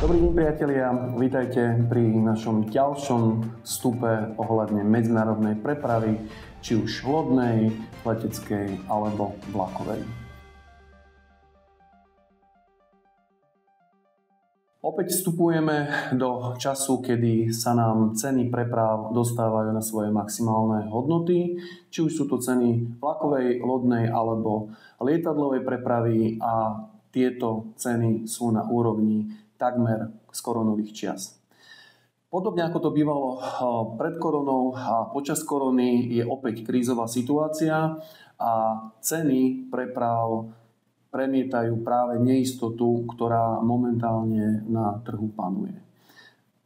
Dobrý deň, priatelia. Vítajte pri našom ďalšom vstupe ohľadne medzinárodnej prepravy, či už lodnej, leteckej alebo vlakovej. Opäť vstupujeme do času, kedy sa nám ceny preprav dostávajú na svoje maximálne hodnoty, či už sú to ceny vlakovej, lodnej alebo lietadlovej prepravy a tieto ceny sú na úrovni takmer z koronových čias. Podobne ako to bývalo pred koronou a počas korony, je opäť krízová situácia a ceny preprav premietajú práve neistotu, ktorá momentálne na trhu panuje.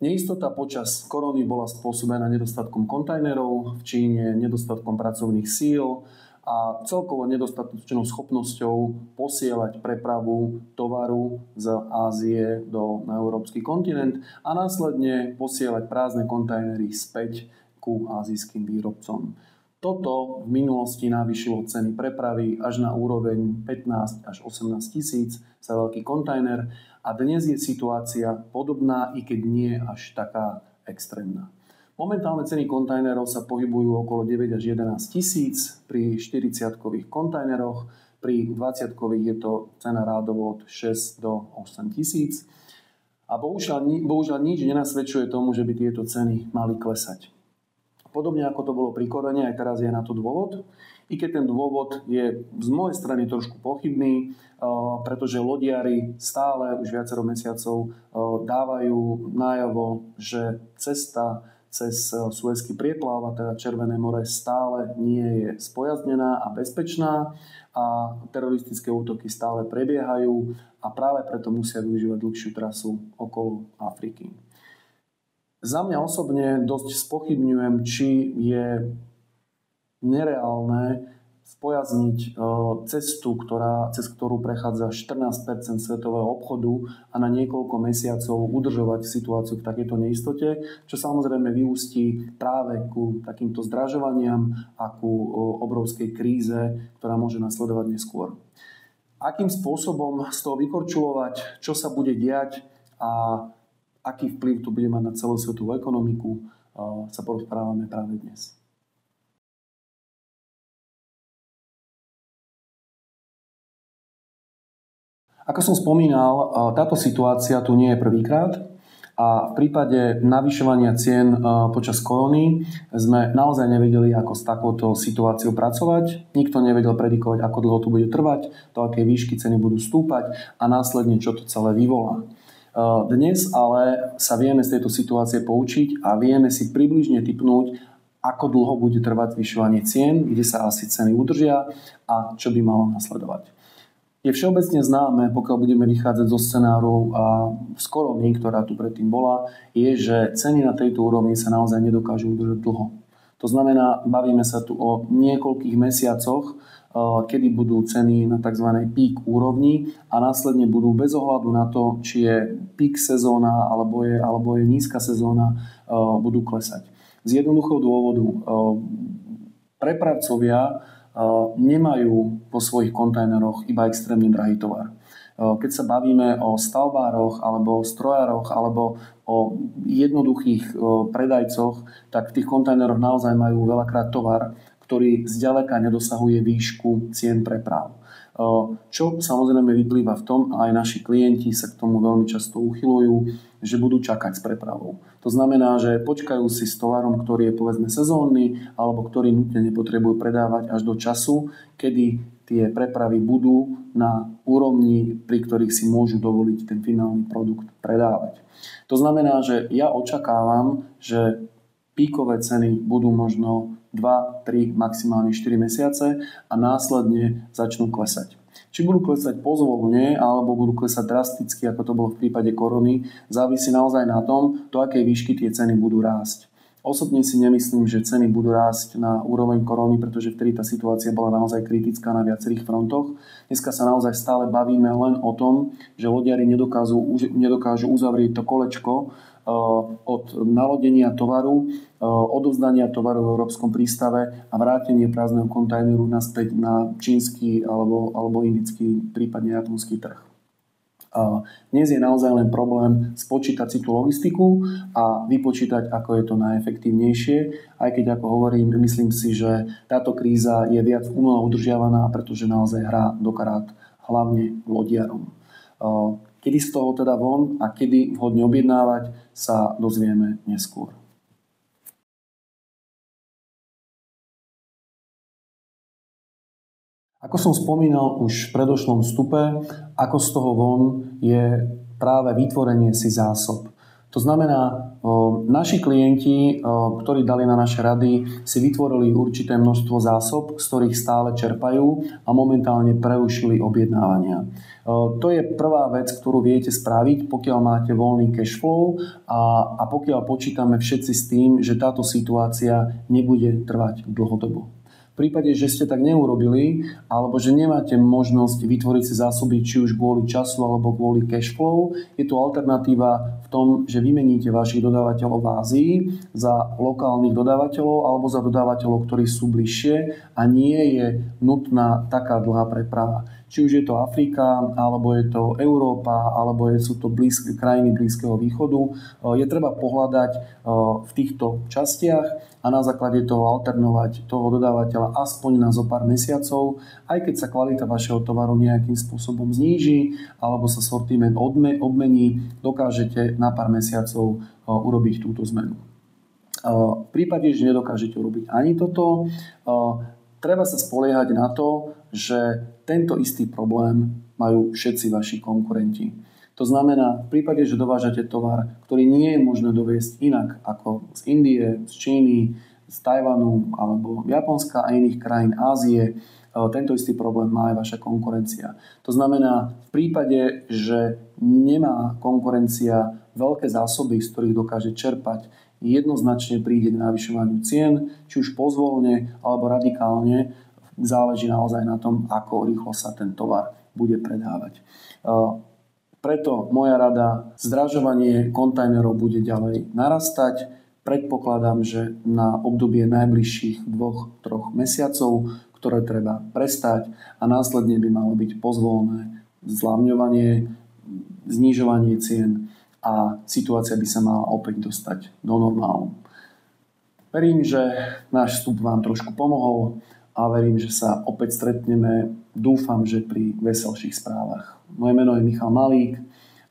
Neistota počas korony bola spôsobená nedostatkom kontajnerov v Číne, nedostatkom pracovných síl a celkovo nedostatočnou schopnosťou posielať prepravu tovaru z Ázie na európsky kontinent a následne posielať prázdne kontajnery späť ku ázijským výrobcom. Toto v minulosti navýšilo ceny prepravy až na úroveň 15 až 18 tisíc za veľký kontajner a dnes je situácia podobná, i keď nie až taká extrémna. Momentálne ceny kontajnerov sa pohybujú okolo 9 až 11 tisíc pri 40-kových kontajneroch, pri 20-kových je to cena rádovo od 6 do 8 tisíc. A bohužiaľ nič nenasvedčuje tomu, že by tieto ceny mali klesať. Podobne ako to bolo pri korone, aj teraz je na to dôvod. I keď ten dôvod je z mojej strany trošku pochybný, pretože lodiari stále už viacero mesiacov dávajú najavo, že cesta cez Suezský prieplav, a teda Červené more, stále nie je spojazdnená a bezpečná a teroristické útoky stále prebiehajú a práve preto musia využívať dlhšiu trasu okolo Afriky. Za mňa osobne dosť spochybňujem, či je nereálne spojazniť cestu, cez ktorú prechádza 14% svetového obchodu a na niekoľko mesiacov udržovať situáciu v takejto neistote, čo samozrejme vyústí práve ku takýmto zdražovaniam a ku obrovskej kríze, ktorá môže nasledovať neskôr. Akým spôsobom z toho vykorčulovať, čo sa bude diať a aký vplyv to bude mať na celosvetovú ekonomiku, sa porozprávame práve dnes. Ako som spomínal, táto situácia tu nie je prvýkrát a v prípade navyšovania cien počas korony sme naozaj nevedeli, ako s takouto situáciou pracovať. Nikto nevedel predikovať, ako dlho to bude trvať, do akej výšky ceny budú stúpať a následne, čo to celé vyvolá. Dnes ale sa vieme z tejto situácie poučiť a vieme si približne tipnúť, ako dlho bude trvať zvyšovanie cien, kde sa asi ceny udržia a čo by malo nasledovať. Je všeobecne známe, pokiaľ budeme vychádzať zo scenárov a z korony, ktorá tu predtým bola, je, že ceny na tejto úrovni sa naozaj nedokážu udržať dlho. To znamená, bavíme sa tu o niekoľkých mesiacoch, kedy budú ceny na tzv. Peak úrovni a následne budú bez ohľadu na to, či je peak sezóna alebo je nízka sezóna, budú klesať. Z jednoduchého dôvodu prepravcovia nemajú vo svojich kontajneroch iba extrémne drahý tovar. Keď sa bavíme o stavbároch alebo strojároch alebo o jednoduchých predajcoch, tak v tých kontajneroch naozaj majú veľakrát tovar, ktorý zďaleka nedosahuje výšku cien preprav. Čo samozrejme vyplýva v tom, a aj naši klienti sa k tomu veľmi často uchyľujú, že budú čakať s prepravou. To znamená, že počkajú si s tovarom, ktorý je povedzme sezónny alebo ktorý nutne nepotrebujú predávať až do času, kedy tie prepravy budú na úrovni, pri ktorých si môžu dovoliť ten finálny produkt predávať. To znamená, že ja očakávam, že píkové ceny budú možno 2, 3, maximálne 4 mesiace a následne začnú klesať. Či budú klesať pozvolne alebo budú klesať drasticky, ako to bolo v prípade korony, závisí naozaj na tom, do akej výšky tie ceny budú rásť. Osobne si nemyslím, že ceny budú rásť na úroveň korony, pretože vtedy tá situácia bola naozaj kritická na viacerých frontoch. Dneska sa naozaj stále bavíme len o tom, že lodiari nedokážu uzavrieť to kolečko od nalodenia tovaru, odovzdania tovaru v európskom prístave a vrátenie prázdneho kontajneru naspäť na čínsky alebo indický, prípadne japonský trh. Dnes je naozaj len problém spočítať si tú logistiku a vypočítať, ako je to najefektívnejšie. Aj keď, ako hovorím, myslím si, že táto kríza je viac umelo udržiavaná, pretože naozaj hrá do karát hlavne lodiarom. Kedy z toho teda von a kedy vhodne objednávať, sa dozvieme neskôr. Ako som spomínal už v predošlom vstupe, ako z toho von je práve vytvorenie si zásob. To znamená, naši klienti, ktorí dali na naše rady, si vytvorili určité množstvo zásob, z ktorých stále čerpajú a momentálne prerušili objednávania. To je prvá vec, ktorú viete spraviť, pokiaľ máte voľný cash flow a pokiaľ počítame všetci s tým, že táto situácia nebude trvať dlhodobo. V prípade, že ste tak neurobili, alebo že nemáte možnosť vytvoriť si zásoby či už kvôli času alebo kvôli cash flow, je tu alternatíva v tom, že vymeníte vašich dodávateľov v Ázii za lokálnych dodávateľov alebo za dodávateľov, ktorí sú bližšie a nie je nutná taká dlhá preprava. Či už je to Afrika, alebo je to Európa, alebo sú to krajiny Blízkeho východu. Je treba pohľadať v týchto častiach a na základe toho alternovať toho dodávateľa aspoň na zo pár mesiacov, aj keď sa kvalita vašeho tovaru nejakým spôsobom zníži, alebo sa sortiment obmení, dokážete na pár mesiacov urobiť túto zmenu. V prípade, že nedokážete urobiť ani toto, treba sa spoliehať na to, že tento istý problém majú všetci vaši konkurenti. To znamená, v prípade, že dovážate tovar, ktorý nie je možné doviesť inak ako z Indie, z Číny, z Tajvanu alebo Japonska a iných krajín Ázie, tento istý problém má aj vaša konkurencia. To znamená, v prípade, že nemá konkurencia veľké zásoby, z ktorých dokáže čerpať, jednoznačne príde k navyšovaniu cien, či už pozvolne alebo radikálne. Záleží naozaj na tom, ako rýchlo sa ten tovar bude predávať. Preto moja rada, zdražovanie kontajnerov bude ďalej narastať. Predpokladám, že na obdobie najbližších 2-3 mesiacov, ktoré treba prestať a následne by malo byť pozvolné zľavňovanie, znižovanie cien a situácia by sa mala opäť dostať do normálu. Verím, že náš vstup vám trošku pomohol a verím, že sa opäť stretneme, dúfam, že pri veselších správach. Moje meno je Michal Malík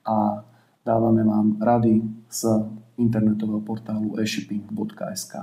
a dávame vám rady z internetového portálu e-shipping.sk.